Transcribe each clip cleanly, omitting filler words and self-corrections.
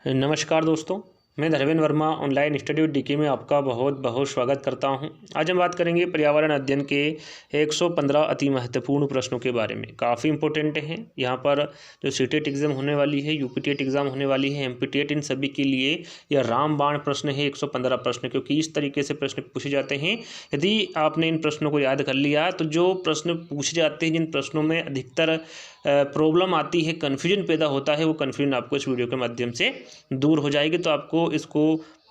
नमस्कार दोस्तों, मैं Dharmendra Verma online study with DK में आपका बहुत बहुत स्वागत करता हूं। आज हम बात करेंगे पर्यावरण अध्ययन के 115 अति महत्वपूर्ण प्रश्नों के बारे में। काफ़ी इंपॉर्टेंट हैं। यहां पर जो सीटेट एग्ज़ाम होने वाली है, यूपीटेट एग्ज़ाम होने वाली है, एमपीटेट, इन सभी के लिए यह रामबाण प्रश्न है। 115 प्रश्न, क्योंकि इस तरीके से प्रश्न पूछे जाते हैं। यदि आपने इन प्रश्नों को याद कर लिया तो जो प्रश्न पूछे जाते हैं, जिन प्रश्नों में अधिकतर प्रॉब्लम आती है, कन्फ्यूजन पैदा होता है, वो कन्फ्यूजन आपको इस वीडियो के माध्यम से दूर हो जाएगी। तो आपको इसको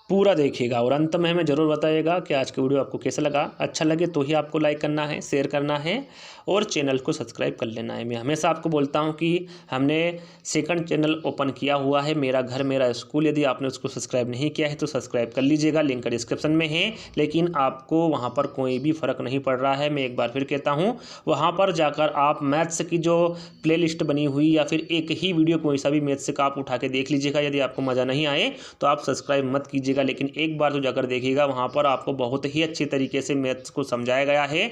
पूरा देखिएगा और अंत में हमें ज़रूर बताइएगा कि आज का वीडियो आपको कैसा लगा। अच्छा लगे तो ही आपको लाइक करना है, शेयर करना है और चैनल को सब्सक्राइब कर लेना है। मैं हमेशा आपको बोलता हूं कि हमने सेकंड चैनल ओपन किया हुआ है, मेरा घर मेरा स्कूल। यदि आपने उसको सब्सक्राइब नहीं किया है तो सब्सक्राइब कर लीजिएगा, लिंक डिस्क्रिप्शन में है। लेकिन आपको वहां पर कोई भी फ़र्क नहीं पड़ रहा है। मैं एक बार फिर कहता हूँ, वहाँ पर जाकर आप मैथ्स की जो प्ले लिस्ट बनी हुई या फिर एक ही वीडियो कोई सा भी मैथ्स का आप उठा के देख लीजिएगा। यदि आपको मज़ा नहीं आए तो आप सब्सक्राइब मत कीजिएगा, लेकिन एक बार तो जाकर देखिएगा। वहाँ पर आपको बहुत ही अच्छी तरीके से मैथ्स को समझाया गया है।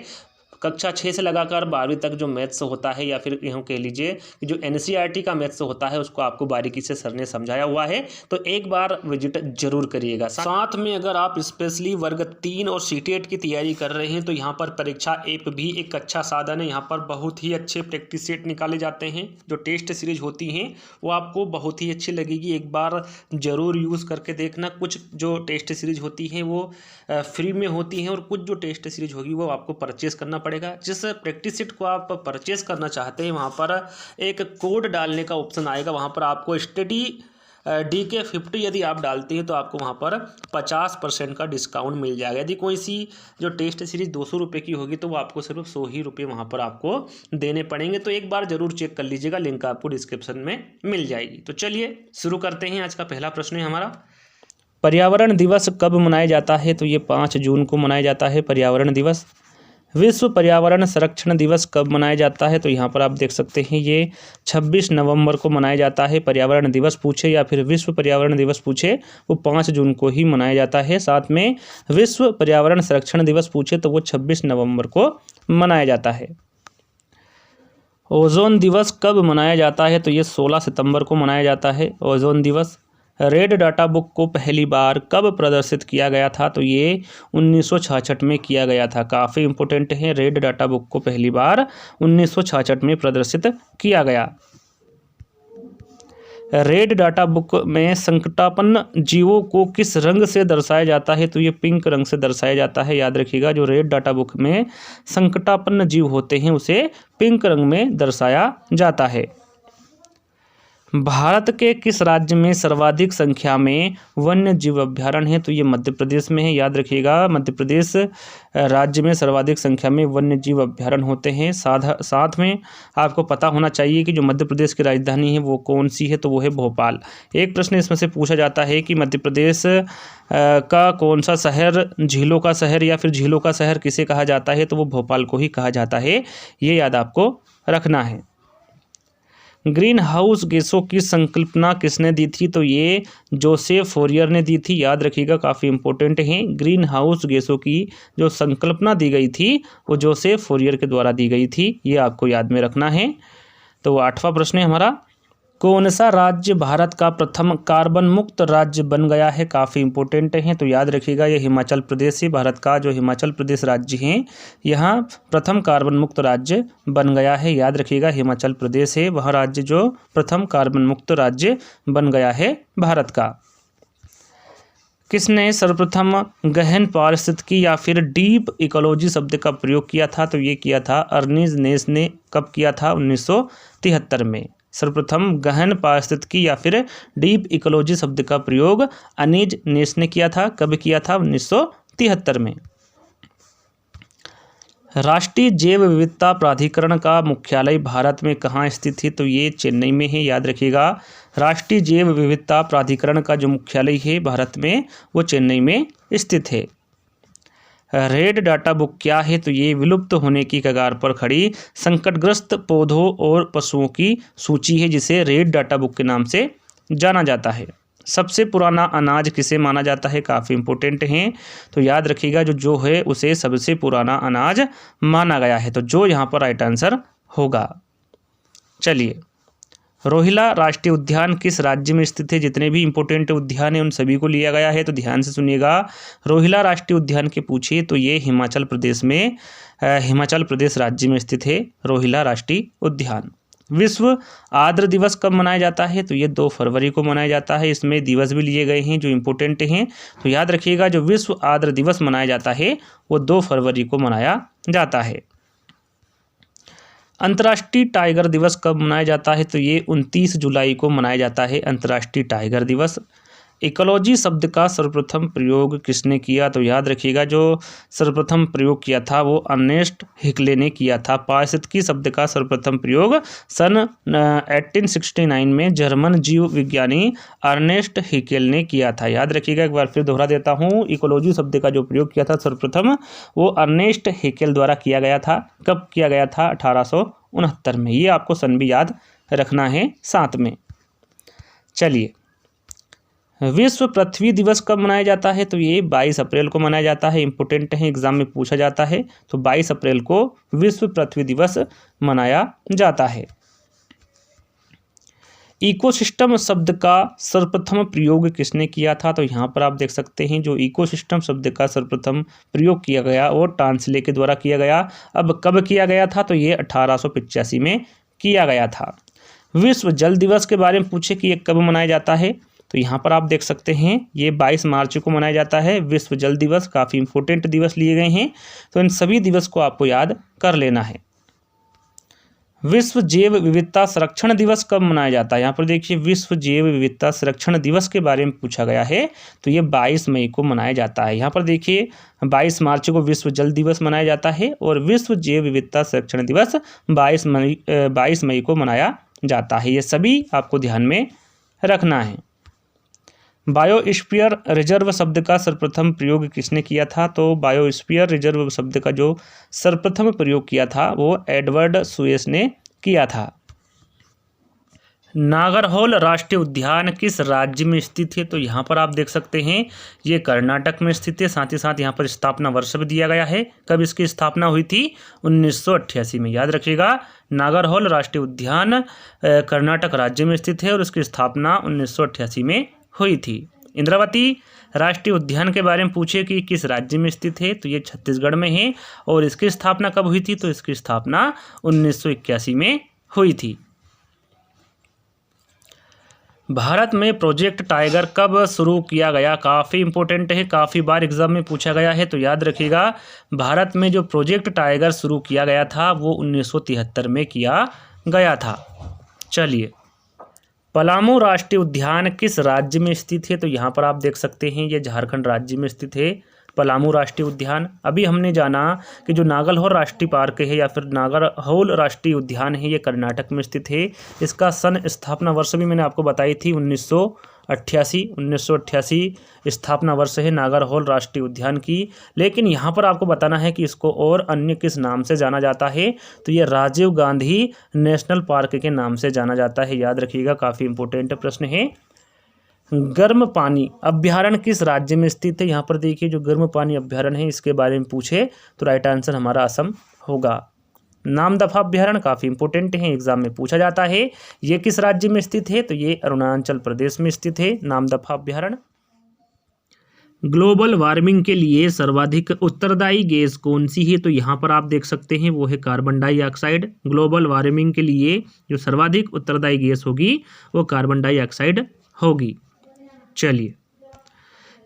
कक्षा 6 से लगाकर 12वीं तक जो मैथ्स होता है, या फिर यूँ कह लीजिए कि जो एनसीईआरटी का मैथ्स होता है, उसको आपको बारीकी से सर ने समझाया हुआ है। तो एक बार विजिट जरूर करिएगा। साथ में अगर आप स्पेशली वर्ग 3 और सीटेट की तैयारी कर रहे हैं तो यहाँ पर परीक्षा ऐप भी एक अच्छा साधन है। यहाँ पर बहुत ही अच्छे प्रैक्टिस सेट निकाले जाते हैं। जो टेस्ट सीरीज होती हैं वो आपको बहुत ही अच्छी लगेगी, एक बार ज़रूर यूज़ करके देखना। कुछ जो टेस्ट सीरीज होती हैं वो फ्री में होती हैं और कुछ जो टेस्ट सीरीज होगी वो आपको परचेस करना पड़ेगा। जिस प्रैक्टिस सेट को आप परचेस करना चाहते हैं वहाँ पर एक कोड डालने का ऑप्शन आएगा। वहाँ पर आपको स्टडी DK 50 यदि आप डालते हैं तो आपको वहाँ पर 50% का डिस्काउंट मिल जाएगा। यदि कोई सी जो टेस्ट सीरीज 200 रुपये की होगी तो वो आपको सिर्फ 100 ही रुपये वहाँ पर आपको देने पड़ेंगे। तो एक बार ज़रूर चेक कर लीजिएगा, लिंक आपको डिस्क्रिप्शन में मिल जाएगी। तो चलिए शुरू करते हैं। आज का पहला प्रश्न है हमारा, पर्यावरण दिवस कब मनाया जाता है? तो ये 5 जून को मनाया जाता है पर्यावरण दिवस। विश्व पर्यावरण संरक्षण दिवस कब मनाया जाता है? तो यहाँ पर आप देख सकते हैं ये 26 नवंबर को मनाया जाता है। पर्यावरण दिवस पूछे या फिर विश्व पर्यावरण दिवस पूछे वो 5 जून को ही मनाया जाता है। साथ में विश्व पर्यावरण संरक्षण दिवस पूछे तो वो 26 नवंबर को मनाया जाता है। ओजोन दिवस कब मनाया जाता है? तो ये 16 सितंबर को मनाया जाता है ओजोन दिवस। रेड डाटा बुक को पहली बार कब प्रदर्शित किया गया था? तो ये 1966 में किया गया था। काफ़ी इंपॉर्टेंट है। रेड डाटा बुक को पहली बार 1966 में प्रदर्शित किया गया। रेड डाटा बुक में संकटापन्न जीवों को किस रंग से दर्शाया जाता है? तो ये पिंक रंग से दर्शाया जाता है। याद रखिएगा, जो रेड डाटा बुक में संकटापन्न जीव होते हैं उसे पिंक रंग में दर्शाया जाता है। भारत के किस राज्य में सर्वाधिक संख्या में वन्य जीव अभ्यारण्य है? तो ये मध्य प्रदेश में है। याद रखिएगा, मध्य प्रदेश राज्य में सर्वाधिक संख्या में वन्य जीव अभ्यारण्य होते हैं। साथ में आपको पता होना चाहिए कि जो मध्य प्रदेश की राजधानी है वो कौन सी है? तो वो है भोपाल। एक प्रश्न इसमें से पूछा जाता है कि मध्य प्रदेश का कौन सा शहर झीलों का शहर या फिर झीलों का शहर किसे कहा जाता है? तो वो भोपाल को ही कहा जाता है। ये याद आपको रखना है। ग्रीन हाउस गैसों की संकल्पना किसने दी थी? तो ये जोसेफ फोरियर ने दी थी। याद रखिएगा, काफ़ी इंपॉर्टेंट है। ग्रीन हाउस गैसों की जो संकल्पना दी गई थी वो जोसेफ फोरियर के द्वारा दी गई थी। ये आपको याद में रखना है। तो 8वां प्रश्न है हमारा, कौन सा राज्य भारत का प्रथम कार्बन मुक्त राज्य बन गया है? काफ़ी इंपॉर्टेंट है। तो याद रखिएगा, ये हिमाचल प्रदेश है। भारत का जो हिमाचल प्रदेश राज्य है यहाँ प्रथम कार्बन मुक्त राज्य बन गया है। याद रखिएगा, हिमाचल प्रदेश है वह राज्य जो प्रथम कार्बन मुक्त राज्य बन गया है भारत का। किसने सर्वप्रथम गहन पारिस्थितिकी या फिर डीप इकोलॉजी शब्द का प्रयोग किया था? तो ये किया था अर्नीज नेस ने। कब किया था? 1973 में। सर्वप्रथम गहन पारिस्थितिकी या फिर डीप इकोलॉजी शब्द का प्रयोग अनीज नेस ने किया था। कब किया था? 1973 में। राष्ट्रीय जैव विविधता प्राधिकरण का मुख्यालय भारत में कहाँ स्थित है? तो ये चेन्नई में है। याद रखिएगा, राष्ट्रीय जैव विविधता प्राधिकरण का जो मुख्यालय है भारत में वो चेन्नई में स्थित है। रेड डाटा बुक क्या है? तो ये विलुप्त होने की कगार पर खड़ी संकटग्रस्त पौधों और पशुओं की सूची है, जिसे रेड डाटा बुक के नाम से जाना जाता है। सबसे पुराना अनाज किसे माना जाता है? काफ़ी इंपॉर्टेंट है। तो याद रखिएगा, जो है उसे सबसे पुराना अनाज माना गया है। तो जो यहाँ पर राइट आंसर होगा। चलिए रोहिला राष्ट्रीय उद्यान किस राज्य में स्थित है? जितने भी इंपॉर्टेंट उद्यान हैं उन सभी को लिया गया है, तो ध्यान से सुनिएगा। रोहिला राष्ट्रीय उद्यान के पूछिए तो ये हिमाचल प्रदेश राज्य में स्थित है रोहिला राष्ट्रीय उद्यान। विश्व आर्द्र दिवस कब मनाया जाता है? तो ये 2 फरवरी को मनाया जाता है। इसमें दिवस भी लिए गए हैं जो इम्पोर्टेंट हैं, तो याद रखिएगा जो विश्व आर्द्र दिवस मनाया जाता है वो 2 फरवरी को मनाया जाता है। अंतर्राष्ट्रीय टाइगर दिवस कब मनाया जाता है? तो ये 29 जुलाई को मनाया जाता है अंतर्राष्ट्रीय टाइगर दिवस। इकोलॉजी शब्द का सर्वप्रथम प्रयोग किसने किया? तो याद रखिएगा जो सर्वप्रथम प्रयोग किया था वो अर्नेस्ट हिकले ने किया था। पारिस्थितिकी शब्द का सर्वप्रथम प्रयोग सन 1869 में जर्मन जीव विज्ञानी अर्नेस्ट हिकेल ने किया था। याद रखिएगा, एक बार फिर दोहरा देता हूँ, इकोलॉजी शब्द का जो प्रयोग किया था सर्वप्रथम वो अर्नेस्ट हिकेल द्वारा किया गया था। कब किया गया था? 1869 में। ये आपको सन भी याद रखना है साथ में। चलिए, विश्व पृथ्वी दिवस कब मनाया जाता है? तो ये 22 अप्रैल को मनाया जाता है। इंपोर्टेंट है, एग्जाम में पूछा जाता है, तो 22 अप्रैल को विश्व पृथ्वी दिवस मनाया जाता है। इकोसिस्टम शब्द का सर्वप्रथम प्रयोग किसने किया था? तो यहाँ पर आप देख सकते हैं जो इकोसिस्टम शब्द का सर्वप्रथम प्रयोग किया गया वो टांसले के द्वारा किया गया। अब कब किया गया था? तो ये 1885 में किया गया था। विश्व जल दिवस के बारे में पूछे कि ये कब मनाया जाता है? तो यहाँ पर आप देख सकते हैं ये 22 मार्च को मनाया जाता है विश्व जल दिवस। काफ़ी इंपॉर्टेंट दिवस लिए गए हैं, तो इन सभी दिवस को आपको याद कर लेना है। विश्व जैव विविधता संरक्षण दिवस कब मनाया जाता है? यहाँ पर देखिए विश्व जैव विविधता संरक्षण दिवस के बारे में पूछा गया है, तो ये 22 मई को मनाया जाता है। यहाँ पर देखिए 22 मार्च को विश्व जल दिवस मनाया जाता है और विश्व जैव विविधता संरक्षण दिवस 22 मई को मनाया जाता है। ये सभी आपको ध्यान में रखना है। बायोस्फीयर रिजर्व शब्द का सर्वप्रथम प्रयोग किसने किया था? तो बायोस्फीयर रिजर्व शब्द का जो सर्वप्रथम प्रयोग किया था वो एडवर्ड सुएस ने किया था। नागरहोल राष्ट्रीय उद्यान किस राज्य में स्थित है? तो यहाँ पर आप देख सकते हैं ये कर्नाटक में स्थित है। साथ ही साथ यहाँ पर स्थापना वर्ष भी दिया गया है। कब इसकी स्थापना हुई थी? 1988 में। याद रखिएगा, नागरहोल राष्ट्रीय उद्यान कर्नाटक राज्य में स्थित है और उसकी स्थापना 1988 में हुई थी। इंद्रावती राष्ट्रीय उद्यान के बारे में पूछे कि किस राज्य में स्थित है? तो ये छत्तीसगढ़ में है और इसकी स्थापना कब हुई थी? तो इसकी स्थापना 1981 में हुई थी। भारत में प्रोजेक्ट टाइगर कब शुरू किया गया? काफ़ी इंपॉर्टेंट है, काफ़ी बार एग्जाम में पूछा गया है, तो याद रखिएगा भारत में जो प्रोजेक्ट टाइगर शुरू किया गया था वो 1973 में किया गया था। चलिए, पलामू राष्ट्रीय उद्यान किस राज्य में स्थित है? तो यहाँ पर आप देख सकते हैं ये झारखंड राज्य में स्थित है पलामू राष्ट्रीय उद्यान। अभी हमने जाना कि जो नागरहोल राष्ट्रीय पार्क है या फिर नागरहोल राष्ट्रीय उद्यान है ये कर्नाटक में स्थित है। इसका सन स्थापना वर्ष भी मैंने आपको बताई थी 1988 स्थापना वर्ष है नागरहोल राष्ट्रीय उद्यान की। लेकिन यहाँ पर आपको बताना है कि इसको और अन्य किस नाम से जाना जाता है? तो ये राजीव गांधी नेशनल पार्क के नाम से जाना जाता है। याद रखिएगा, काफ़ी इंपॉर्टेंट प्रश्न है। गर्म पानी अभ्यारण्य किस राज्य में स्थित है? यहाँ पर देखिए जो गर्म पानी अभ्यारण्य है इसके बारे में पूछे तो राइट आंसर हमारा असम होगा। नामदफा अभ्यारण्य काफ़ी इंपॉर्टेंट है, एग्जाम में पूछा जाता है। ये किस राज्य में स्थित है? तो ये अरुणाचल प्रदेश में स्थित है नामदफा अभ्यारण्य। ग्लोबल वार्मिंग के लिए सर्वाधिक उत्तरदायी गैस कौन सी है? तो यहाँ पर आप देख सकते हैं वो है कार्बन डाइऑक्साइड। ग्लोबल वार्मिंग के लिए जो सर्वाधिक उत्तरदायी गैस होगी वो कार्बन डाइऑक्साइड होगी। चलिए,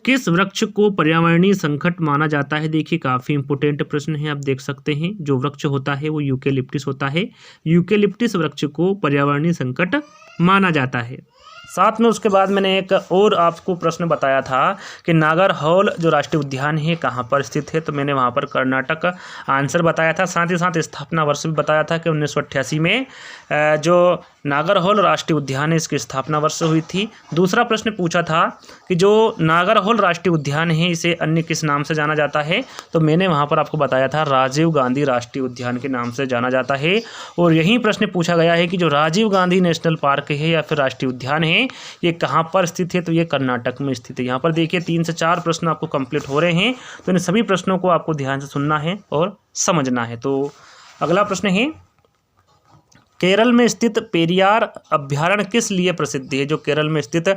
किस वृक्ष को पर्यावरणीय संकट माना जाता है? देखिए काफ़ी इंपॉर्टेंट प्रश्न है, आप देख सकते हैं जो वृक्ष होता है वो यूकेलिप्टिस होता है। यूकेलिप्टिस वृक्ष को पर्यावरणीय संकट माना जाता है। साथ में उसके बाद मैंने एक और आपको प्रश्न बताया था कि नागरहोल जो राष्ट्रीय उद्यान है कहाँ पर स्थित है? तो मैंने वहाँ पर कर्नाटक आंसर बताया था। साथ ही साथ स्थापना वर्ष भी बताया था कि 1988 में जो नागरहोल राष्ट्रीय उद्यान है इसकी स्थापना वर्ष हुई थी। दूसरा प्रश्न पूछा था कि जो नागरहोल राष्ट्रीय उद्यान है इसे अन्य किस नाम से जाना जाता है? तो मैंने वहाँ पर आपको बताया था राजीव गांधी राष्ट्रीय उद्यान के नाम से जाना जाता है। और यही प्रश्न पूछा गया है कि जो राजीव गांधी नेशनल पार्क है या फिर राष्ट्रीय उद्यान है ये कहाँ पर स्थित है? तो ये कर्नाटक में स्थित है। यहाँ पर देखिए 3 से 4 प्रश्न आपको कंप्लीट हो रहे हैं, तो इन सभी प्रश्नों को आपको ध्यान से सुनना है और समझना है। तो अगला प्रश्न है केरल में स्थित पेरियार अभ्यारण्य किस लिए प्रसिद्ध है? जो केरल में स्थित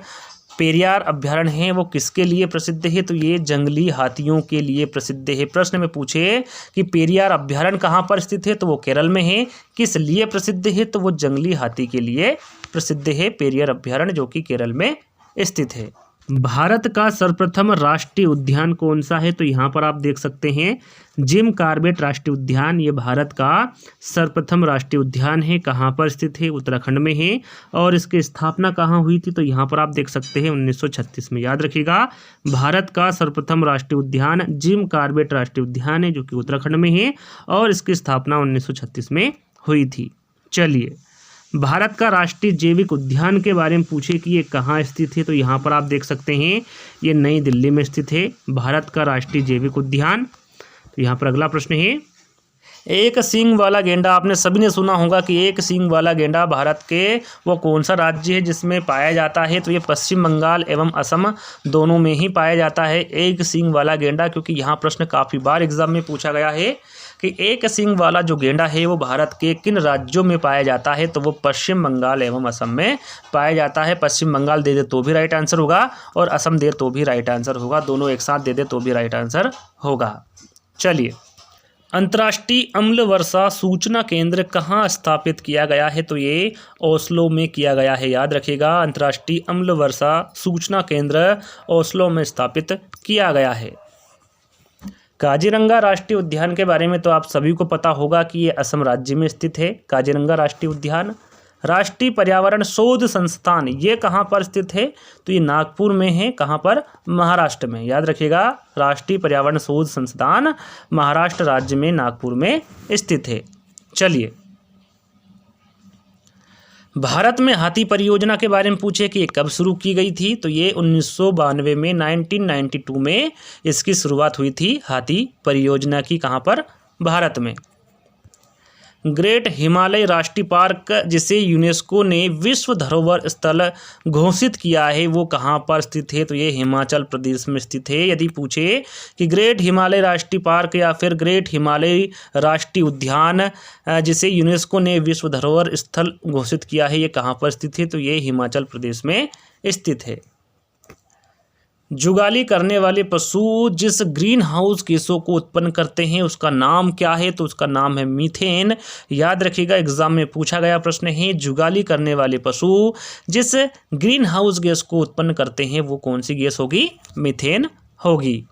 पेरियार अभ्यारण्य है वो किसके लिए प्रसिद्ध है? तो ये जंगली हाथियों के लिए प्रसिद्ध है। प्रश्न में पूछे कि पेरियार अभ्यारण्य कहाँ पर स्थित है, तो वो केरल में है। किस लिए प्रसिद्ध है? तो वो जंगली हाथी के लिए प्रसिद्ध है पेरियार अभ्यारण्य, जो कि केरल में स्थित है। भारत का सर्वप्रथम राष्ट्रीय उद्यान कौन सा है? तो यहाँ पर आप देख सकते हैं जिम कॉर्बेट राष्ट्रीय उद्यान, ये भारत का सर्वप्रथम राष्ट्रीय उद्यान है। कहाँ पर स्थित है? उत्तराखंड में है। और इसकी स्थापना कहाँ हुई थी? तो यहाँ पर आप देख सकते हैं 1936 में। याद रखिएगा, भारत का सर्वप्रथम राष्ट्रीय उद्यान जिम कॉर्बेट राष्ट्रीय उद्यान है, जो कि उत्तराखंड में है और इसकी स्थापना 1936 में हुई थी। चलिए, भारत का राष्ट्रीय जैविक उद्यान के बारे में पूछे कि ये कहाँ स्थित है, तो यहाँ पर आप देख सकते हैं ये नई दिल्ली में स्थित है भारत का राष्ट्रीय जैविक उद्यान। तो यहाँ पर अगला प्रश्न है, एक सींग वाला गेंडा, आपने सभी ने सुना होगा कि एक सींग वाला गेंडा भारत के वो कौन सा राज्य है जिसमें पाया जाता है? तो ये पश्चिम बंगाल एवं असम दोनों में ही पाया जाता है एक सींग वाला गेंडा, क्योंकि यहाँ प्रश्न काफ़ी बार एग्जाम में पूछा गया है कि एक सींग वाला जो गेंडा है वो भारत के किन राज्यों में पाया जाता है? तो वो पश्चिम बंगाल एवं असम में पाया जाता है। पश्चिम बंगाल दे दे तो भी राइट आंसर होगा और असम दे तो भी राइट आंसर होगा, दोनों एक साथ दे दे तो भी राइट आंसर होगा। चलिए, अंतर्राष्ट्रीय अम्ल वर्षा सूचना केंद्र कहाँ स्थापित किया गया है? तो ये ओस्लो में किया गया है। याद रखिएगा, अंतर्राष्ट्रीय अम्ल वर्षा सूचना केंद्र ओस्लो में स्थापित किया गया है। काजीरंगा राष्ट्रीय उद्यान के बारे में तो आप सभी को पता होगा कि ये असम राज्य में स्थित है काजीरंगा राष्ट्रीय उद्यान। राष्ट्रीय पर्यावरण शोध संस्थान ये कहाँ पर स्थित है? तो ये नागपुर में है। कहाँ पर? महाराष्ट्र में। याद रखिएगा, राष्ट्रीय पर्यावरण शोध संस्थान महाराष्ट्र राज्य में नागपुर में स्थित है। चलिए, भारत में हाथी परियोजना के बारे में पूछे कि ये कब शुरू की गई थी? तो ये 1992 में 1992 में इसकी शुरुआत हुई थी हाथी परियोजना की। कहाँ पर? भारत में। ग्रेट हिमालय राष्ट्रीय पार्क जिसे यूनेस्को ने विश्व धरोहर स्थल घोषित किया है वो कहाँ पर स्थित है? तो ये हिमाचल प्रदेश में स्थित है। यदि पूछे कि ग्रेट हिमालय राष्ट्रीय पार्क या फिर ग्रेट हिमालय राष्ट्रीय उद्यान जिसे यूनेस्को ने विश्व धरोहर स्थल घोषित किया है ये कहाँ पर स्थित है? तो ये हिमाचल प्रदेश में स्थित है। जुगाली करने वाले पशु जिस ग्रीन हाउस गैसों को उत्पन्न करते हैं उसका नाम क्या है? तो उसका नाम है मीथेन। याद रखिएगा, एग्जाम में पूछा गया प्रश्न है जुगाली करने वाले पशु जिस ग्रीन हाउस गैस को उत्पन्न करते हैं वो कौन सी गैस होगी? मीथेन होगी।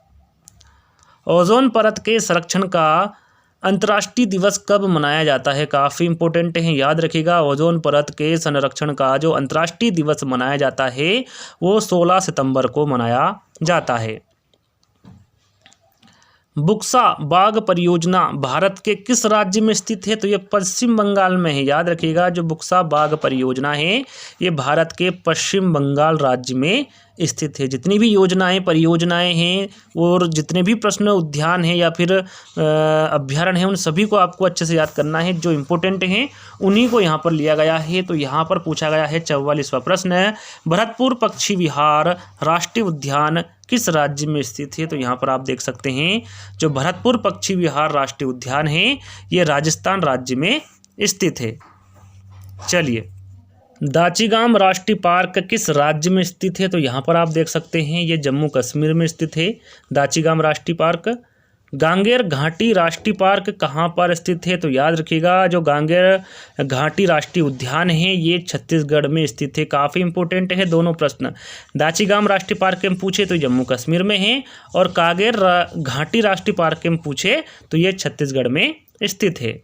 ओजोन परत के संरक्षण का अंतर्राष्ट्रीय दिवस कब मनाया जाता है? काफ़ी इंपॉर्टेंट है, याद रखिएगा। ओजोन परत के संरक्षण का जो अंतर्राष्ट्रीय दिवस मनाया जाता है वो 16 सितंबर को मनाया जाता है। बुक्सा बाघ परियोजना भारत के किस राज्य में स्थित है? तो ये पश्चिम बंगाल में है। याद रखिएगा, जो बुक्सा बाघ परियोजना है ये भारत के पश्चिम बंगाल राज्य में स्थित है। जितनी भी योजनाएं परियोजनाएं हैं और जितने भी प्रश्न उद्यान हैं या फिर अभ्यारण्य हैं उन सभी को आपको अच्छे से याद करना है। जो इम्पोर्टेंट हैं उन्हीं को यहाँ पर लिया गया है। तो यहाँ पर पूछा गया है 44वां प्रश्न, भरतपुर पक्षी विहार राष्ट्रीय उद्यान किस राज्य में स्थित है? तो यहाँ पर आप देख सकते हैं जो भरतपुर पक्षी विहार राष्ट्रीय उद्यान है ये राजस्थान राज्य में स्थित है। चलिए, दाचीगाम राष्ट्रीय पार्क किस राज्य में स्थित है? तो यहाँ पर आप देख सकते हैं ये जम्मू कश्मीर में स्थित है दाचीगाम राष्ट्रीय पार्क। गांगेर घाटी राष्ट्रीय पार्क कहाँ पर स्थित है? तो याद रखिएगा, जो गांगेर घाटी राष्ट्रीय उद्यान है ये छत्तीसगढ़ में स्थित है। काफ़ी इंपॉर्टेंट है दोनों प्रश्न। दाचीगाम राष्ट्रीय पार्क में पूछे तो जम्मू कश्मीर में है और कांगेर घाटी राष्ट्रीय पार्क में पूछे तो ये छत्तीसगढ़ में स्थित है।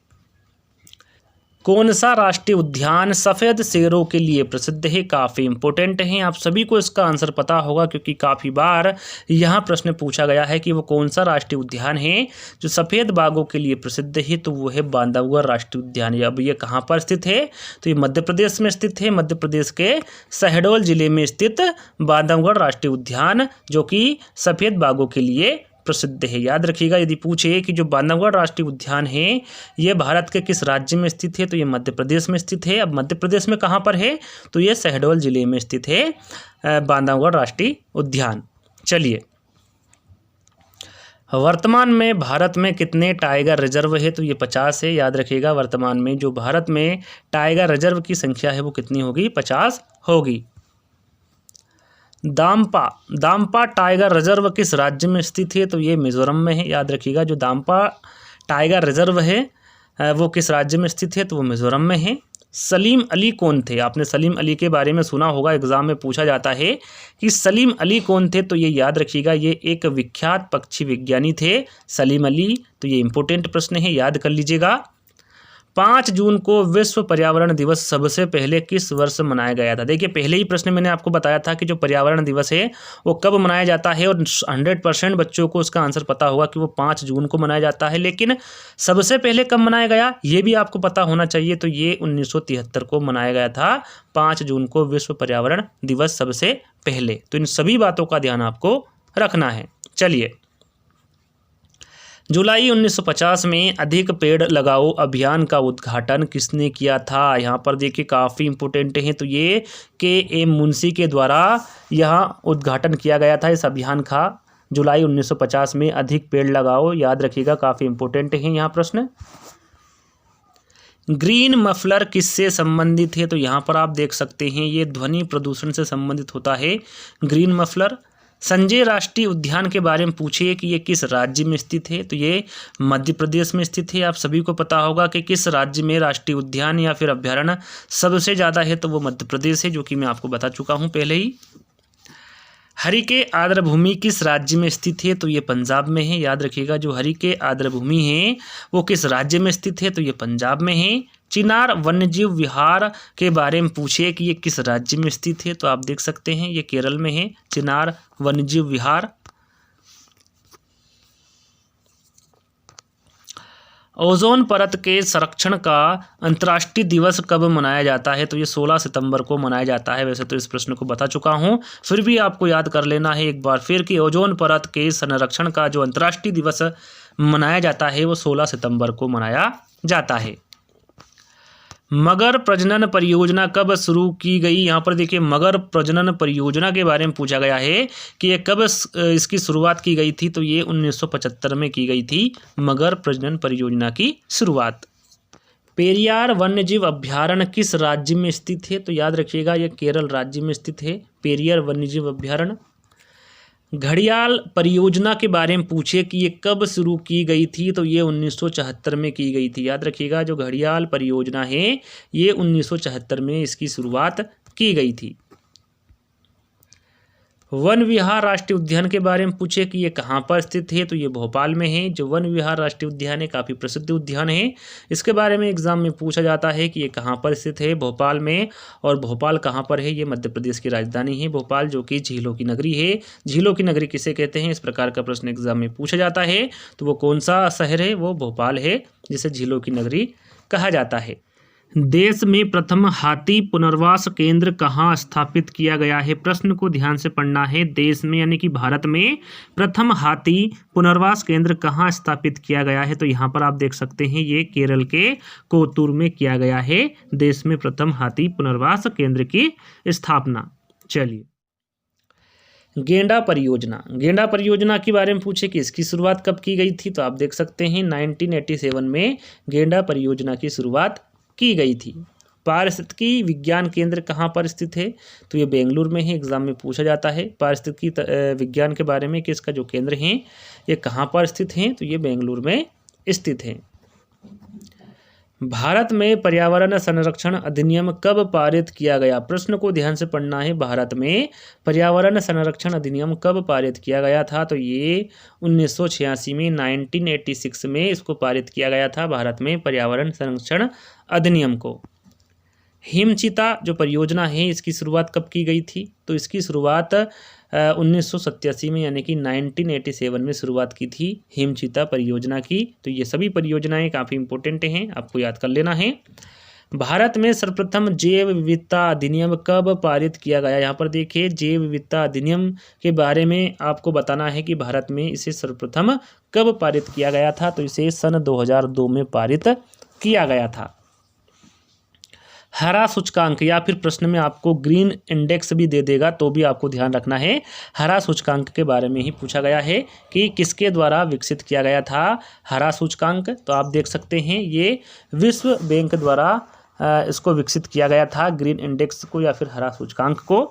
कौन सा राष्ट्रीय उद्यान सफ़ेद शेरों के लिए प्रसिद्ध है? काफ़ी इंपॉर्टेंट है, आप सभी को इसका आंसर पता होगा क्योंकि काफ़ी बार यहाँ प्रश्न पूछा गया है कि वो कौन सा राष्ट्रीय उद्यान है जो सफ़ेद बाघों के लिए प्रसिद्ध है। तो वो है बांधवगढ़ राष्ट्रीय उद्यान। अब ये कहाँ पर स्थित है? तो ये मध्य प्रदेश में स्थित है। मध्य प्रदेश के शहडोल जिले में स्थित बांधवगढ़ राष्ट्रीय उद्यान जो कि सफ़ेद बाघों के लिए प्रसिद्ध है। याद रखिएगा, यदि पूछे कि जो बांधवगढ़ राष्ट्रीय उद्यान है ये भारत के किस राज्य में स्थित है? तो ये मध्य प्रदेश में स्थित है। अब मध्य प्रदेश में कहाँ पर है? तो ये शहडोल जिले में स्थित है बांधवगढ़ राष्ट्रीय उद्यान। चलिए, वर्तमान में भारत में कितने टाइगर रिजर्व है? तो ये 50 है। याद रखिएगा, वर्तमान में जो भारत में टाइगर रिजर्व की संख्या है वो कितनी होगी? 50 होगी। दाम्पा टाइगर रिजर्व किस राज्य में स्थित है? तो ये मिजोरम में है। याद रखिएगा, जो दाम्पा टाइगर रिजर्व है वो किस राज्य में स्थित है? तो वो मिजोरम में है। सलीम अली कौन थे? आपने सलीम अली के बारे में सुना होगा, एग्जाम में पूछा जाता है कि सलीम अली कौन थे। तो ये याद रखिएगा, ये एक विख्यात पक्षी विज्ञानी थे सलीम अली। तो ये इंपॉर्टेंट प्रश्न है, याद कर लीजिएगा। 5 जून को विश्व पर्यावरण दिवस सबसे पहले किस वर्ष मनाया गया था? देखिए, पहले ही प्रश्न मैंने आपको बताया था कि जो पर्यावरण दिवस है वो कब मनाया जाता है, और 100% बच्चों को उसका आंसर पता होगा कि वो 5 जून को मनाया जाता है। लेकिन सबसे पहले कब मनाया गया ये भी आपको पता होना चाहिए। तो ये 1973 को मनाया गया था, 5 जून को विश्व पर्यावरण दिवस सबसे पहले। तो इन सभी बातों का ध्यान आपको रखना है। चलिए, जुलाई 1950 में अधिक पेड़ लगाओ अभियान का उद्घाटन किसने किया था? यहाँ पर देखिए, काफ़ी इंपॉर्टेंट है। तो ये के.एम. मुंशी के द्वारा यहाँ उद्घाटन किया गया था इस अभियान का। जुलाई 1950 में अधिक पेड़ लगाओ, याद रखिएगा, काफ़ी इंपॉर्टेंट है यहाँ प्रश्न। ग्रीन मफलर किससे संबंधित है? तो यहाँ पर आप देख सकते हैं, ये ध्वनि प्रदूषण से संबंधित होता है ग्रीन मफलर। संजय राष्ट्रीय उद्यान के बारे में पूछिए कि ये किस राज्य में स्थित है? तो ये मध्य प्रदेश में स्थित है। आप सभी को पता होगा कि किस राज्य में राष्ट्रीय उद्यान या फिर अभ्यारण्य सबसे ज़्यादा है, तो वो मध्य प्रदेश है, जो कि मैं आपको बता चुका हूँ पहले ही। हरिके आर्द्रभूमि किस राज्य में स्थित है? तो ये पंजाब में है। याद रखिएगा, जो हरिके आर्द्रभूमि है वो किस राज्य में स्थित है? तो ये पंजाब में है। चिनार वन्यजीव विहार के बारे में पूछिए कि ये किस राज्य में स्थित है? तो आप देख सकते हैं, ये केरल में है, चिनार वन्यजीव विहार। ओजोन परत के संरक्षण का अंतर्राष्ट्रीय दिवस कब मनाया जाता है? तो ये 16 सितंबर को मनाया जाता है। वैसे तो इस प्रश्न को बता चुका हूँ, फिर भी आपको याद कर लेना है एक बार फिर कि ओजोन परत के संरक्षण का जो अंतर्राष्ट्रीय दिवस मनाया जाता है वो 16 सितंबर को मनाया जाता है। मगर प्रजनन परियोजना कब शुरू की गई? यहाँ पर देखिए, मगर प्रजनन परियोजना के बारे में पूछा गया है कि ये कब इसकी शुरुआत की गई थी? तो ये 1975 में की गई थी मगर प्रजनन परियोजना की शुरुआत। पेरियार वन्यजीव अभ्यारण्य किस राज्य में स्थित है? तो याद रखिएगा, ये केरल राज्य में स्थित है, पेरियार वन्यजीव अभ्यारण्य। घड़ियाल परियोजना के बारे में पूछे कि ये कब शुरू की गई थी? तो ये 1974 में की गई थी। याद रखिएगा, जो घड़ियाल परियोजना है ये 1974 में इसकी शुरुआत की गई थी। वन विहार राष्ट्रीय उद्यान के बारे में पूछे कि ये कहाँ पर स्थित है? तो ये भोपाल में है। जो वन विहार राष्ट्रीय उद्यान है काफ़ी प्रसिद्ध उद्यान है, इसके बारे में एग्जाम में पूछा जाता है कि ये कहाँ पर स्थित है, भोपाल में। और भोपाल कहाँ पर है? ये मध्य प्रदेश की राजधानी है भोपाल, जो कि झीलों की नगरी है। झीलों की नगरी किसे कहते हैं? इस प्रकार का प्रश्न एग्जाम में पूछा जाता है। तो वो कौन सा शहर है? वो भोपाल है, जिसे झीलों की नगरी कहा जाता है। देश में प्रथम हाथी पुनर्वास केंद्र कहाँ स्थापित किया गया है? प्रश्न को ध्यान से पढ़ना है। देश में यानी कि भारत में प्रथम हाथी पुनर्वास केंद्र कहाँ स्थापित किया गया है? तो यहाँ पर आप देख सकते हैं, ये केरल के कोतुर में किया गया है देश में प्रथम हाथी पुनर्वास केंद्र की स्थापना। चलिए, गेंडा परियोजना के बारे में पूछे कि इसकी शुरुआत कब की गई थी? तो आप देख सकते हैं 1987 में गेंडा परियोजना की शुरुआत की गई थी। पारिस्थितिकी विज्ञान केंद्र कहाँ पर स्थित है? तो ये बेंगलुरु में है, एग्जाम में पूछा जाता है पारिस्थितिकी विज्ञान के बारे में कि इसका जो केंद्र है ये कहाँ पर स्थित है? तो ये बेंगलुरु में स्थित है। भारत में पर्यावरण संरक्षण अधिनियम कब पारित किया गया? प्रश्न को ध्यान से पढ़ना है। भारत में पर्यावरण संरक्षण अधिनियम कब पारित किया गया था? तो ये 1986 में, 1986 में इसको पारित किया गया था भारत में पर्यावरण संरक्षण अधिनियम को। हिमचिता जो परियोजना है इसकी शुरुआत कब की गई थी? तो इसकी शुरुआत 1987 में यानी कि 1987 में शुरुआत की थी हिमचिता परियोजना की। तो ये सभी परियोजनाएं काफ़ी इंपॉर्टेंट हैं, आपको याद कर लेना है। भारत में सर्वप्रथम जैव विविधता अधिनियम कब पारित किया गया? यहाँ पर देखिए, जैव विविधता अधिनियम के बारे में आपको बताना है कि भारत में इसे सर्वप्रथम कब पारित किया गया था? तो इसे सन 2002 में पारित किया गया था। हरा सूचकांक, या फिर प्रश्न में आपको ग्रीन इंडेक्स भी दे देगा तो भी आपको ध्यान रखना है। हरा सूचकांक के बारे में ही पूछा गया है कि किसके द्वारा विकसित किया गया था हरा सूचकांक। तो आप देख सकते हैं ये विश्व बैंक द्वारा इसको विकसित किया गया था, ग्रीन इंडेक्स को या फिर हरा सूचकांक को।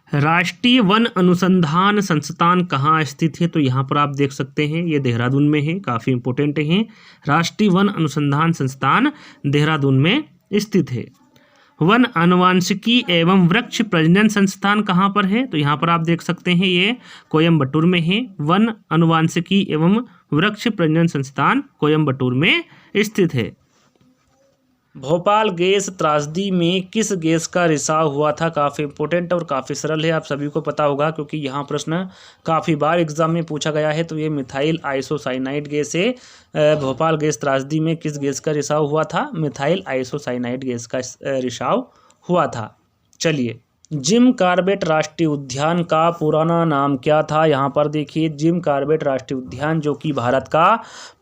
राष्ट्रीय वन अनुसंधान संस्थान कहाँ स्थित है? तो यहाँ पर आप देख सकते हैं ये देहरादून में है, काफ़ी इंपॉर्टेंट है। राष्ट्रीय वन अनुसंधान संस्थान देहरादून में स्थित है। वन आनुवांशिकी एवं वृक्ष प्रजनन संस्थान कहाँ पर है? तो यहाँ पर आप देख सकते हैं ये कोयम्बटूर में है। वन आनुवांशिकी एवं वृक्ष प्रजनन संस्थान कोयम्बटूर में स्थित है। भोपाल गैस त्रासदी में किस गैस का रिसाव हुआ था? काफ़ी इंपॉर्टेंट और काफ़ी सरल है, आप सभी को पता होगा क्योंकि यहाँ प्रश्न काफ़ी बार एग्जाम में पूछा गया है। तो ये मिथाइल आइसोसाइनाइड गैस है। भोपाल गैस त्रासदी में किस गैस का रिसाव हुआ था? मिथाइल आइसोसाइनाइड गैस का रिसाव हुआ था। चलिए, जिम कॉर्बेट राष्ट्रीय उद्यान का पुराना नाम क्या था? यहाँ पर देखिए जिम कॉर्बेट राष्ट्रीय उद्यान जो कि भारत का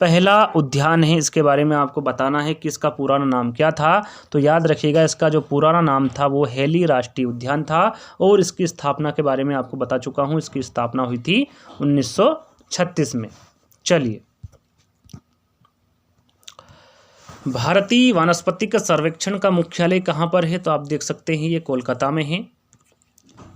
पहला उद्यान है, इसके बारे में आपको बताना है कि इसका पुराना नाम क्या था। तो याद रखिएगा इसका जो पुराना नाम था वो हेली राष्ट्रीय उद्यान था और इसकी स्थापना के बारे में आपको बता चुका हूँ। इसकी स्थापना हुई थी 1936 में। चलिए, भारतीय वानस्पतिक सर्वेक्षण का मुख्यालय कहाँ पर है? तो आप देख सकते हैं ये कोलकाता में है।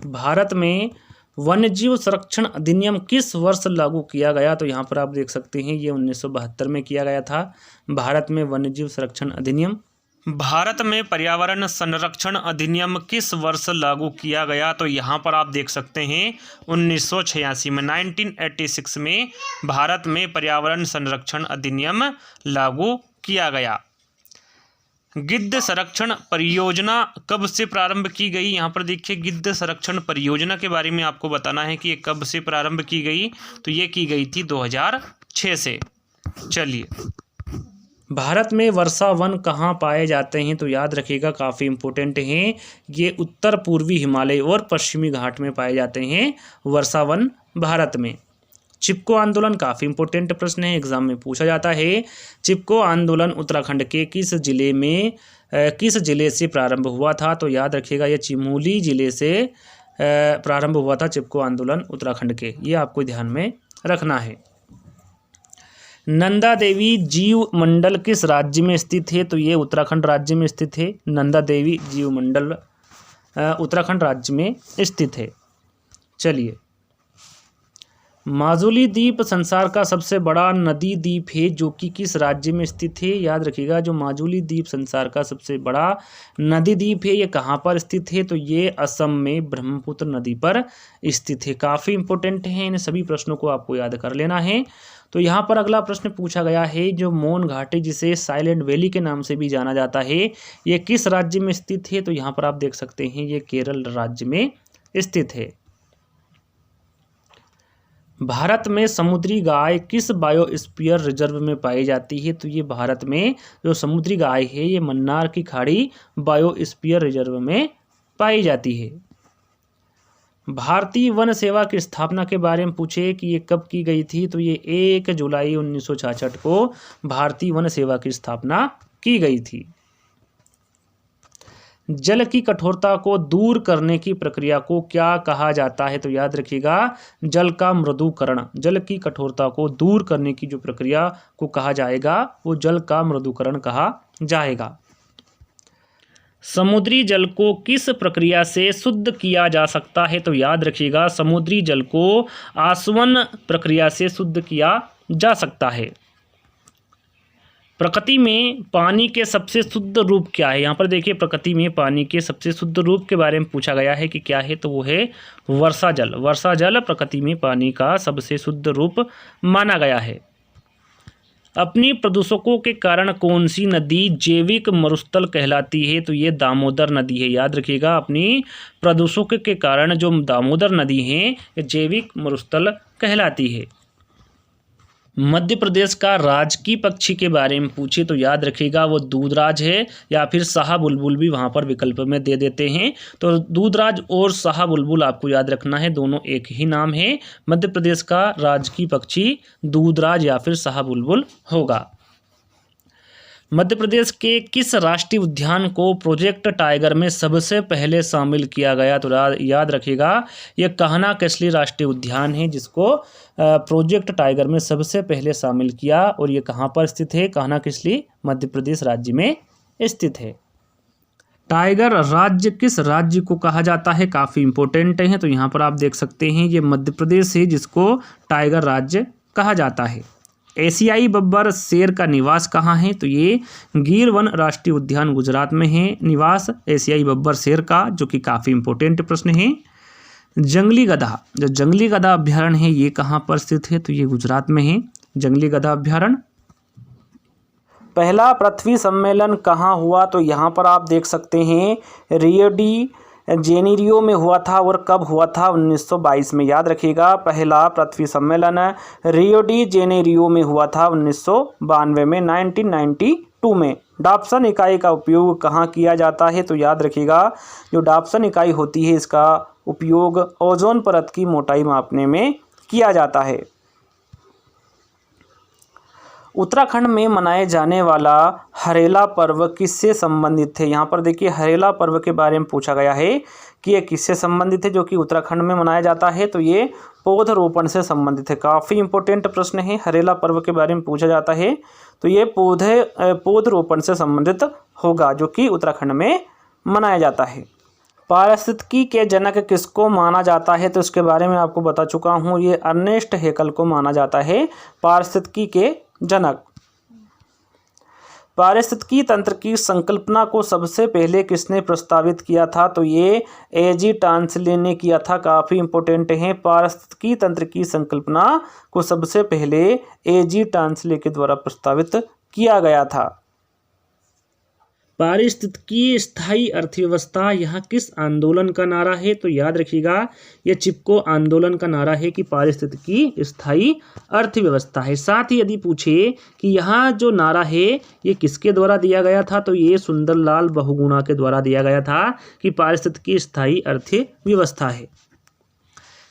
भारत में वन्यजीव संरक्षण अधिनियम किस वर्ष लागू किया गया? तो यहाँ पर आप देख सकते हैं ये 1972 में किया गया था। भारत में वन्यजीव संरक्षण अधिनियम। भारत में पर्यावरण संरक्षण अधिनियम किस वर्ष लागू किया गया? तो यहाँ पर आप देख सकते हैं 1986 में, 1986 में भारत में पर्यावरण संरक्षण अधिनियम लागू किया गया। गिद्ध संरक्षण परियोजना कब से प्रारंभ की गई? यहाँ पर देखिए गिद्ध संरक्षण परियोजना के बारे में आपको बताना है कि ये कब से प्रारंभ की गई। तो ये की गई थी 2006 से। चलिए, भारत में वर्षा वन कहाँ पाए जाते हैं? तो याद रखिएगा काफ़ी इंपॉर्टेंट हैं, ये उत्तर पूर्वी हिमालय और पश्चिमी घाट में पाए जाते हैं वर्षा वन भारत में। चिपको आंदोलन काफ़ी इंपॉर्टेंट प्रश्न है, एग्जाम में पूछा जाता है। चिपको आंदोलन उत्तराखंड के किस जिले से प्रारंभ हुआ था? तो याद रखिएगा ये चमोली जिले से प्रारंभ हुआ था चिपको आंदोलन उत्तराखंड के, ये आपको ध्यान में रखना है। नंदा देवी जीव मंडल किस राज्य में स्थित है? तो ये उत्तराखंड राज्य में स्थित है। नंदा देवी जीव मंडल उत्तराखंड राज्य में स्थित है। चलिए, माजुली द्वीप संसार का सबसे बड़ा नदी द्वीप है जो कि किस राज्य में स्थित है? याद रखिएगा जो माजुली द्वीप संसार का सबसे बड़ा नदी द्वीप है ये कहाँ पर स्थित है? तो ये असम में ब्रह्मपुत्र नदी पर स्थित है। काफ़ी इंपॉर्टेंट है, इन सभी प्रश्नों को आपको याद कर लेना है। तो यहाँ पर अगला प्रश्न पूछा गया है, जो मौन घाटी जिसे साइलेंट वैली के नाम से भी जाना जाता है ये किस राज्य में स्थित है? तो यहाँ पर आप देख सकते हैं ये केरल राज्य में स्थित है। भारत में समुद्री गाय किस बायोस्फीयर रिजर्व में पाई जाती है? तो ये भारत में जो समुद्री गाय है ये मन्नार की खाड़ी बायोस्फीयर रिजर्व में पाई जाती है। भारतीय वन सेवा की स्थापना के बारे में पूछे कि ये कब की गई थी? तो ये 1 जुलाई 1966 को भारतीय वन सेवा की स्थापना की गई थी। जल की कठोरता को दूर करने की प्रक्रिया को क्या कहा जाता है? तो याद रखिएगा जल का मृदुकरण। जल की कठोरता को दूर करने की जो प्रक्रिया को कहा जाएगा वो जल का मृदुकरण कहा जाएगा। समुद्री जल को किस प्रक्रिया से शुद्ध किया जा सकता है? तो याद रखिएगा समुद्री जल को आसवन प्रक्रिया से शुद्ध किया जा सकता है। प्रकृति में पानी के सबसे शुद्ध रूप क्या है? यहाँ पर देखिए प्रकृति में पानी के सबसे शुद्ध रूप के बारे में पूछा गया है कि क्या है, तो वो है वर्षा जल। वर्षा जल प्रकृति में पानी का सबसे शुद्ध रूप माना गया है। अपनी प्रदूषकों के कारण कौन सी नदी जैविक मरुस्थल कहलाती है? तो ये दामोदर नदी है। याद रखिएगा अपनी प्रदूषकों के कारण जो दामोदर नदी है ये जैविक मरुस्थल कहलाती है। मध्य प्रदेश का राजकीय पक्षी के बारे में पूछे तो याद रखिएगा वो दूधराज है, या फिर शाह बुलबुल भी वहाँ पर विकल्प में दे देते हैं। तो दूधराज और शाह बुलबुल आपको याद रखना है, दोनों एक ही नाम है। मध्य प्रदेश का राजकीय पक्षी दूधराज या फिर शाह बुलबुल होगा। मध्य प्रदेश के किस राष्ट्रीय उद्यान को प्रोजेक्ट टाइगर में सबसे पहले शामिल किया गया? तो याद रखिएगा ये कान्हा कैसली राष्ट्रीय उद्यान है जिसको प्रोजेक्ट टाइगर में सबसे पहले शामिल किया। और ये कहाँ पर स्थित है? कान्हा कैसली मध्य प्रदेश राज्य में स्थित है। टाइगर राज्य किस राज्य को कहा जाता है? काफ़ी इंपॉर्टेंट है। तो यहाँ पर आप देख सकते हैं ये मध्य प्रदेश है जिसको टाइगर राज्य कहा जाता है। एशियाई बब्बर शेर का निवास कहाँ है? तो ये गिर वन राष्ट्रीय उद्यान गुजरात में है निवास एशियाई बब्बर शेर का, जो कि काफ़ी इंपॉर्टेंट प्रश्न है। जंगली गधा, जो जंगली गधा अभ्यारण्य है ये कहाँ पर स्थित है? तो ये गुजरात में है जंगली गधा अभ्यारण्य। पहला पृथ्वी सम्मेलन कहाँ हुआ? तो यहाँ पर आप देख सकते हैं रियो डी जेनेरियो में हुआ था। और कब हुआ था? 1922 में। याद रखिएगा पहला पृथ्वी सम्मेलन रियो डी जेनेरियो में हुआ था 1992 में, 1992 में। डाप्सन इकाई का उपयोग कहाँ किया जाता है? तो याद रखिएगा जो डाप्सन इकाई होती है इसका उपयोग ओजोन परत की मोटाई मापने में किया जाता है। उत्तराखंड में मनाए जाने वाला हरेला पर्व किससे संबंधित है? यहाँ पर देखिए हरेला पर्व के बारे में पूछा गया है कि ये किससे संबंधित है जो कि उत्तराखंड में मनाया जाता है? तो ये पौधरोपण से संबंधित है। काफ़ी इंपॉर्टेंट प्रश्न है। हरेला पर्व के बारे में पूछा जाता है तो ये पौधरोपण से संबंधित होगा जो कि उत्तराखंड में मनाया जाता है। पारिस्थितिकी के जनक किसको माना जाता है? तो इसके बारे में आपको बता चुका हूँ। ये अर्नेस्ट हैकल को माना जाता है पारिस्थितिकी के जनक। पारिस्थितिकी तंत्र की संकल्पना को सबसे पहले किसने प्रस्तावित किया था? तो ये एजी टांसले ने किया था। काफ़ी इंपॉर्टेंट है। पारिस्थितिकी तंत्र की संकल्पना को सबसे पहले एजी टांसले के द्वारा प्रस्तावित किया गया था। पारिस्थितिकी स्थायी अर्थव्यवस्था यहाँ किस आंदोलन का नारा है? तो याद रखिएगा ये चिपको आंदोलन का नारा है कि पारिस्थितिकी स्थायी अर्थव्यवस्था है। साथ ही यदि पूछे कि यहाँ जो नारा है ये किसके द्वारा दिया गया था? तो ये सुंदरलाल बहुगुणा के द्वारा दिया गया था कि पारिस्थितिकी स्थायी अर्थव्यवस्था है।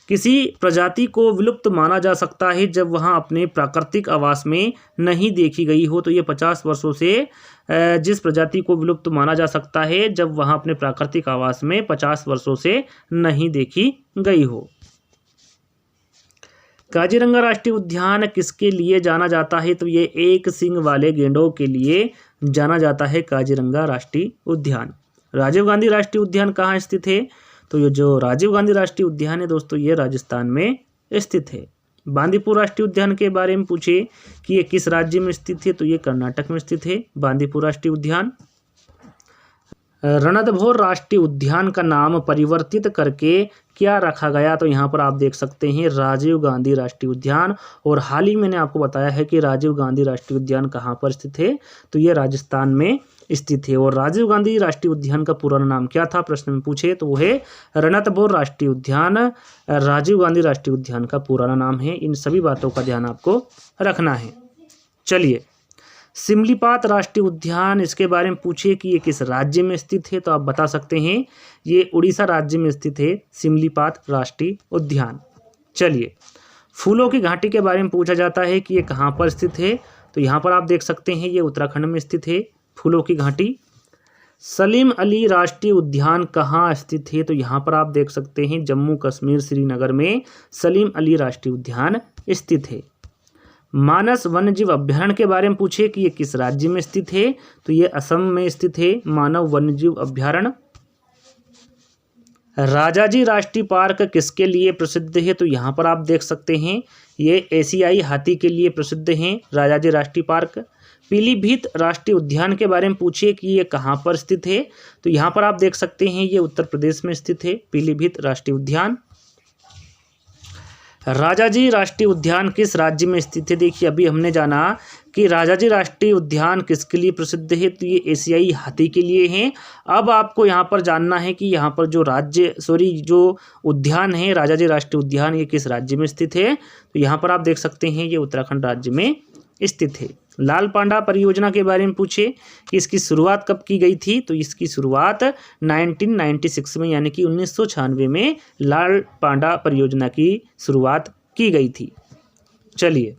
किसी प्रजाति को विलुप्त माना जा सकता है जब वहाँ अपने प्राकृतिक आवास में नहीं देखी गई हो। तो ये 50 वर्षों से जिस प्रजाति को विलुप्त माना जा सकता है जब वहाँ अपने प्राकृतिक आवास में 50 वर्षों से नहीं देखी गई हो। काजीरंगा राष्ट्रीय उद्यान किसके लिए जाना जाता है? तो ये एक सींग वाले गेंडों के लिए जाना जाता है काजीरंगा राष्ट्रीय उद्यान। राजीव गांधी राष्ट्रीय उद्यान कहाँ स्थित है? तो ये जो राजीव गांधी राष्ट्रीय उद्यान है दोस्तों ये राजस्थान में स्थित है। बांदीपुर राष्ट्रीय उद्यान के बारे में पूछे कि ये किस राज्य में स्थित है? तो ये कर्नाटक में स्थित है बांदीपुर राष्ट्रीय उद्यान। रणथंभौर राष्ट्रीय उद्यान का नाम परिवर्तित करके क्या रखा गया? तो यहाँ पर आप देख सकते हैं राजीव गांधी राष्ट्रीय उद्यान। और हाल ही मैंने आपको बताया है कि राजीव गांधी राष्ट्रीय उद्यान कहाँ पर स्थित है? तो ये राजस्थान में स्थित है। और राजीव गांधी राष्ट्रीय उद्यान का पुराना नाम क्या था प्रश्न में पूछे तो वो है रणथंभौर राष्ट्रीय उद्यान। राजीव गांधी राष्ट्रीय उद्यान का पुराना नाम है। इन सभी बातों का ध्यान आपको रखना है। चलिए सिमलीपाल राष्ट्रीय उद्यान इसके बारे में पूछिए कि ये किस राज्य में स्थित है? तो आप बता सकते हैं ये उड़ीसा राज्य में स्थित है सिमलीपाल राष्ट्रीय उद्यान। चलिए फूलों की घाटी के बारे में पूछा जाता है कि ये कहाँ पर स्थित है? तो यहाँ पर आप देख सकते हैं ये उत्तराखंड में स्थित है फूलों की घाटी। सलीम अली राष्ट्रीय उद्यान कहाँ स्थित है? तो यहाँ पर आप देख सकते हैं जम्मू कश्मीर श्रीनगर में सलीम अली राष्ट्रीय उद्यान स्थित है। मानस वन्यजीव अभ्यारण्य के बारे में पूछे कि ये किस राज्य में स्थित है? तो ये असम में स्थित है मानव वन्यजीव अभ्यारण्य। राजाजी राष्ट्रीय पार्क किसके लिए प्रसिद्ध है? तो यहाँ पर आप देख सकते हैं ये एशियाई हाथी के लिए प्रसिद्ध हैं राजाजी राष्ट्रीय पार्क। पीलीभीत राष्ट्रीय उद्यान के बारे में पूछिए कि ये कहाँ पर स्थित है? तो यहाँ पर आप देख सकते हैं ये उत्तर प्रदेश में स्थित है पीलीभीत राष्ट्रीय उद्यान। राजाजी राष्ट्रीय उद्यान किस राज्य में स्थित है? देखिए अभी हमने जाना कि राजाजी राष्ट्रीय उद्यान किसके लिए प्रसिद्ध है? तो ये एशियाई हाथी के लिए हैं। अब आपको यहाँ पर जानना है कि यहाँ पर जो उद्यान है राजाजी राष्ट्रीय उद्यान ये किस राज्य में स्थित है? तो यहाँ पर आप देख सकते हैं ये उत्तराखंड राज्य में स्थित है। लाल पांडा परियोजना के बारे में पूछे कि इसकी शुरुआत कब की गई थी? तो इसकी शुरुआत 1996 में यानी कि 1996 में लाल पांडा परियोजना की शुरुआत की गई थी। चलिए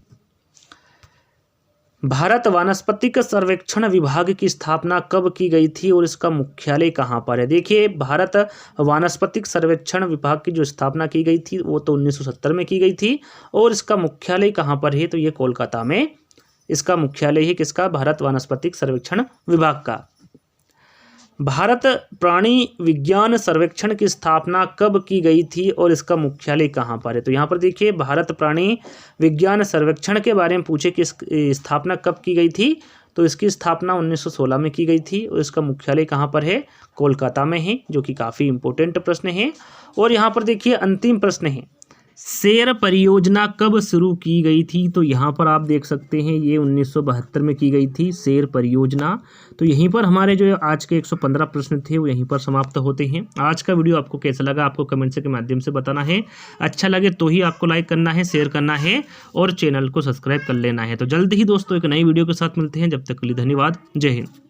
भारत वानस्पतिक सर्वेक्षण विभाग की स्थापना कब की गई थी और इसका मुख्यालय कहाँ पर है? देखिए, भारत वानस्पतिक सर्वेक्षण विभाग की जो स्थापना की गई थी वो तो 1970 में की गई थी और इसका मुख्यालय कहाँ पर है? तो ये कोलकाता में इसका मुख्यालय है। किसका? भारत वानस्पतिक सर्वेक्षण विभाग का। भारत प्राणी विज्ञान सर्वेक्षण की स्थापना कब की गई थी और इसका मुख्यालय कहाँ पर है? तो यहाँ पर देखिए, भारत प्राणी विज्ञान सर्वेक्षण के बारे में पूछे कि इसकी स्थापना कब की गई थी, तो इसकी स्थापना 1916 में की गई थी और इसका मुख्यालय कहाँ पर है? कोलकाता में है, जो कि काफ़ी इंपॉर्टेंट प्रश्न है। और यहाँ पर देखिए अंतिम प्रश्न है, सेर परियोजना कब शुरू की गई थी? तो यहाँ पर आप देख सकते हैं ये 1972 में की गई थी सेर परियोजना। तो यहीं पर हमारे जो आज के 115 प्रश्न थे वो यहीं पर समाप्त होते हैं। आज का वीडियो आपको कैसा लगा आपको कमेंट के माध्यम से बताना है। अच्छा लगे तो ही आपको लाइक करना है, शेयर करना है और चैनल को सब्सक्राइब कर लेना है। तो जल्द ही दोस्तों एक नई वीडियो के साथ मिलते हैं। जब तक के लिए धन्यवाद। जय हिंद।